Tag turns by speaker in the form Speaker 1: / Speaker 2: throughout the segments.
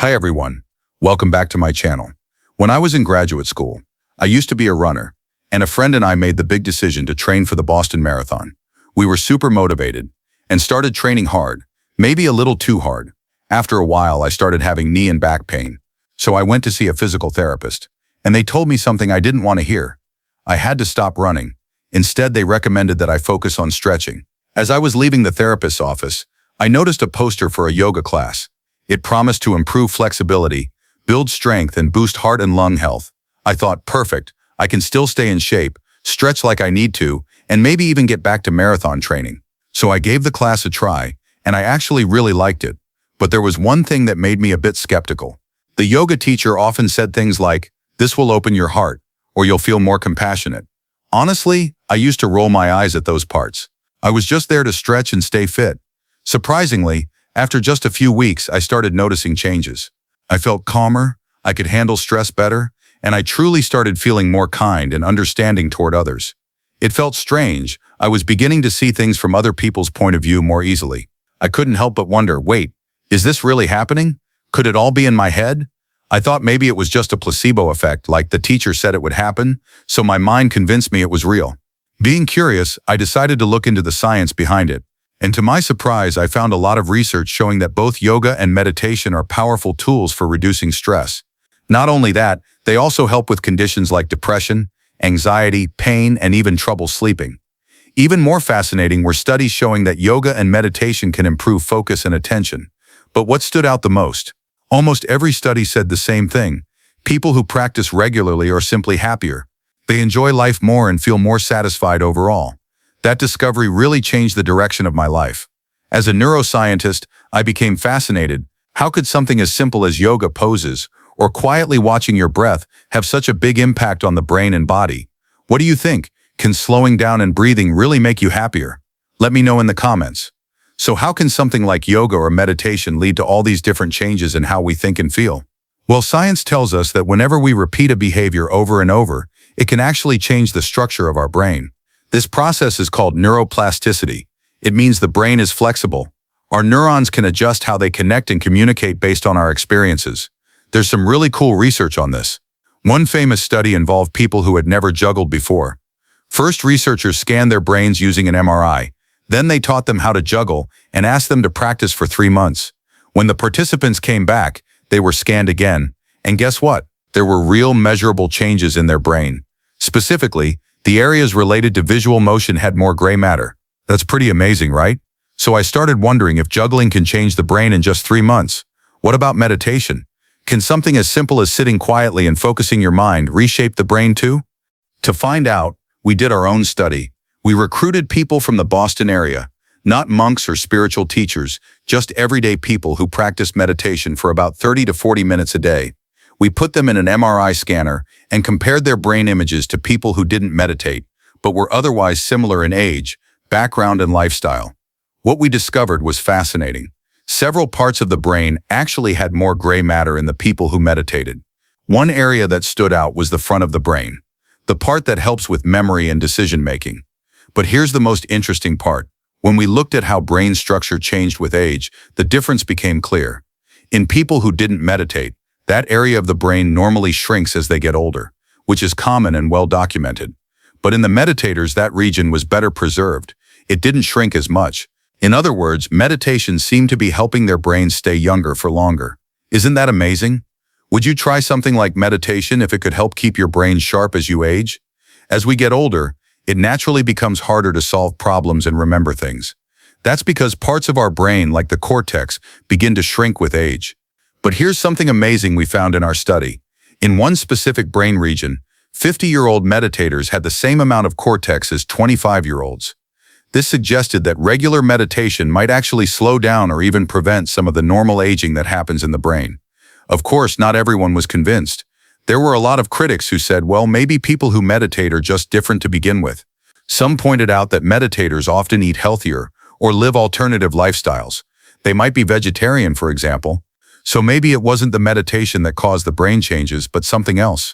Speaker 1: Hi everyone, welcome back to my channel. When I was in graduate school, I used to be a runner, and a friend and I made the big decision to train for the Boston Marathon. We were super motivated and started training hard, maybe a little too hard. After a while, I started having knee and back pain, so I went to see a physical therapist, and they told me something I didn't want to hear. I had to stop running. Instead, they recommended that I focus on stretching. As I was leaving the therapist's office, I noticed a poster for a yoga class. It promised to improve flexibility, build strength, and boost heart and lung health. I thought, perfect, I can still stay in shape, stretch like I need to, and maybe even get back to marathon training. So I gave the class a try, and I actually really liked it. But there was one thing that made me a bit skeptical. The yoga teacher often said things like, "This will open your heart," or "You'll feel more compassionate." Honestly, I used to roll my eyes at those parts. I was just there to stretch and stay fit. Surprisingly, after just a few weeks, I started noticing changes. I felt calmer, I could handle stress better, and I truly started feeling more kind and understanding toward others. It felt strange. I was beginning to see things from other people's point of view more easily. I couldn't help but wonder, wait, is this really happening? Could it all be in my head? I thought maybe it was just a placebo effect, like the teacher said it would happen, so my mind convinced me it was real. Being curious, I decided to look into the science behind it. And to my surprise, I found a lot of research showing that both yoga and meditation are powerful tools for reducing stress. Not only that, they also help with conditions like depression, anxiety, pain, and even trouble sleeping. Even more fascinating were studies showing that yoga and meditation can improve focus and attention. But what stood out the most? Almost every study said the same thing. People who practice regularly are simply happier. They enjoy life more and feel more satisfied overall. That discovery really changed the direction of my life. As a neuroscientist, I became fascinated. How could something as simple as yoga poses or quietly watching your breath have such a big impact on the brain and body? What do you think? Can slowing down and breathing really make you happier? Let me know in the comments. So how can something like yoga or meditation lead to all these different changes in how we think and feel? Well, science tells us that whenever we repeat a behavior over and over, it can actually change the structure of our brain. This process is called neuroplasticity. It means the brain is flexible. Our neurons can adjust how they connect and communicate based on our experiences. There's some really cool research on this. One famous study involved people who had never juggled before. First, researchers scanned their brains using an MRI. Then they taught them how to juggle and asked them to practice for 3 months. When the participants came back, they were scanned again. And guess what? There were real measurable changes in their brain. Specifically, the areas related to visual motion had more gray matter. That's pretty amazing, right? So I started wondering if juggling can change the brain in just 3 months. What about meditation? Can something as simple as sitting quietly and focusing your mind reshape the brain too? To find out, we did our own study. We recruited people from the Boston area, not monks or spiritual teachers, just everyday people who practiced meditation for about 30 to 40 minutes a day. We put them in an MRI scanner and compared their brain images to people who didn't meditate, but were otherwise similar in age, background, and lifestyle. What we discovered was fascinating. Several parts of the brain actually had more gray matter in the people who meditated. One area that stood out was the front of the brain, the part that helps with memory and decision-making. But here's the most interesting part. When we looked at how brain structure changed with age, the difference became clear. In people who didn't meditate, that area of the brain normally shrinks as they get older, which is common and well documented. But in the meditators, that region was better preserved. It didn't shrink as much. In other words, meditation seemed to be helping their brains stay younger for longer. Isn't that amazing? Would you try something like meditation if it could help keep your brain sharp as you age? As we get older, it naturally becomes harder to solve problems and remember things. That's because parts of our brain, like the cortex, begin to shrink with age. But here's something amazing we found in our study. In one specific brain region, 50-year-old meditators had the same amount of cortex as 25-year-olds. This suggested that regular meditation might actually slow down or even prevent some of the normal aging that happens in the brain. Of course, not everyone was convinced. There were a lot of critics who said, well, maybe people who meditate are just different to begin with. Some pointed out that meditators often eat healthier or live alternative lifestyles. They might be vegetarian, for example. So maybe it wasn't the meditation that caused the brain changes, but something else.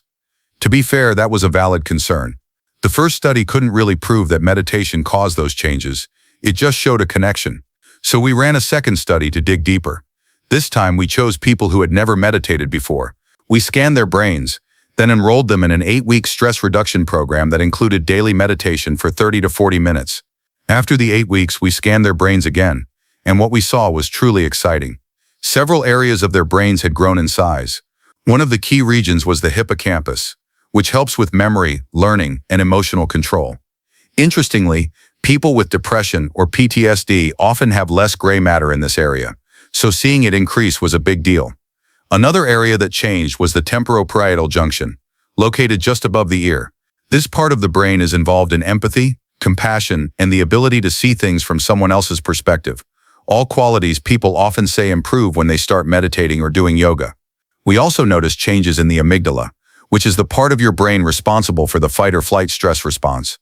Speaker 1: To be fair, that was a valid concern. The first study couldn't really prove that meditation caused those changes. It just showed a connection. So we ran a second study to dig deeper. This time we chose people who had never meditated before. We scanned their brains, then enrolled them in an 8-week stress reduction program that included daily meditation for 30 to 40 minutes. After the 8 weeks, we scanned their brains again, and what we saw was truly exciting. Several areas of their brains had grown in size. One of the key regions was the hippocampus, which helps with memory, learning, and emotional control. Interestingly, people with depression or PTSD often have less gray matter in this area, so seeing it increase was a big deal. Another area that changed was the temporoparietal junction, located just above the ear. This part of the brain is involved in empathy, compassion, and the ability to see things from someone else's perspective. All qualities people often say improve when they start meditating or doing yoga. We also noticed changes in the amygdala, which is the part of your brain responsible for the fight or flight stress response.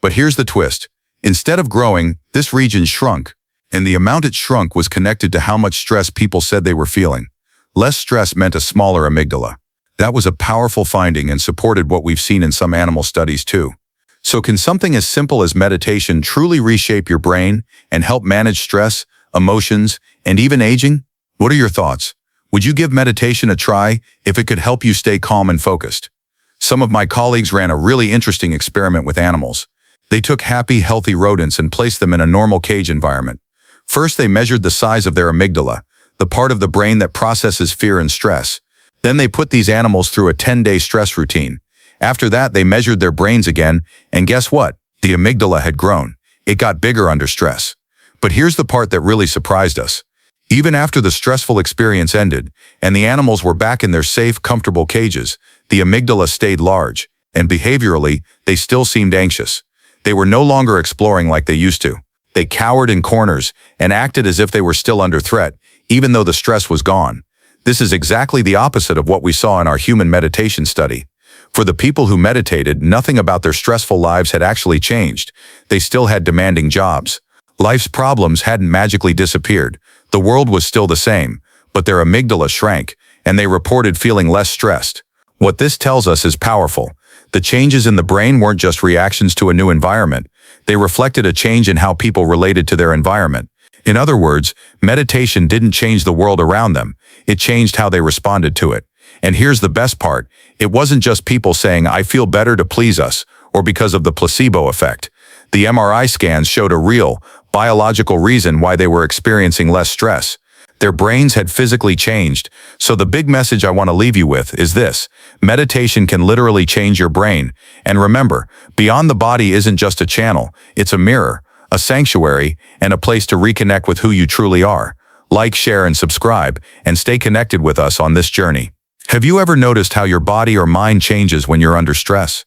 Speaker 1: But here's the twist. Instead of growing, this region shrunk, and the amount it shrunk was connected to how much stress people said they were feeling. Less stress meant a smaller amygdala. That was a powerful finding and supported what we've seen in some animal studies too. So can something as simple as meditation truly reshape your brain and help manage stress, emotions, and even aging? What are your thoughts? Would you give meditation a try if it could help you stay calm and focused? Some of my colleagues ran a really interesting experiment with animals. They took happy, healthy rodents and placed them in a normal cage environment. First, they measured the size of their amygdala, the part of the brain that processes fear and stress. Then they put these animals through a 10-day stress routine. After that, they measured their brains again, and guess what? The amygdala had grown. It got bigger under stress. But here's the part that really surprised us. Even after the stressful experience ended, and the animals were back in their safe, comfortable cages, the amygdala stayed large, and behaviorally, they still seemed anxious. They were no longer exploring like they used to. They cowered in corners and acted as if they were still under threat, even though the stress was gone. This is exactly the opposite of what we saw in our human meditation study. For the people who meditated, nothing about their stressful lives had actually changed. They still had demanding jobs. Life's problems hadn't magically disappeared. The world was still the same, but their amygdala shrank, and they reported feeling less stressed. What this tells us is powerful. The changes in the brain weren't just reactions to a new environment. They reflected a change in how people related to their environment. In other words, meditation didn't change the world around them. It changed how they responded to it. And here's the best part. It wasn't just people saying, "I feel better" to please us, or because of the placebo effect. The MRI scans showed a real, biological reason why they were experiencing less stress. Their brains had physically changed. So the big message I want to leave you with is this: meditation can literally change your brain. And remember, beyond the body isn't just a channel, it's a mirror, a sanctuary, and a place to reconnect with who you truly are. Like, share, and subscribe, and stay connected with us on this journey. Have you ever noticed how your body or mind changes when you're under stress?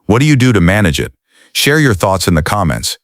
Speaker 1: What do you do to manage it? Share your thoughts in the comments.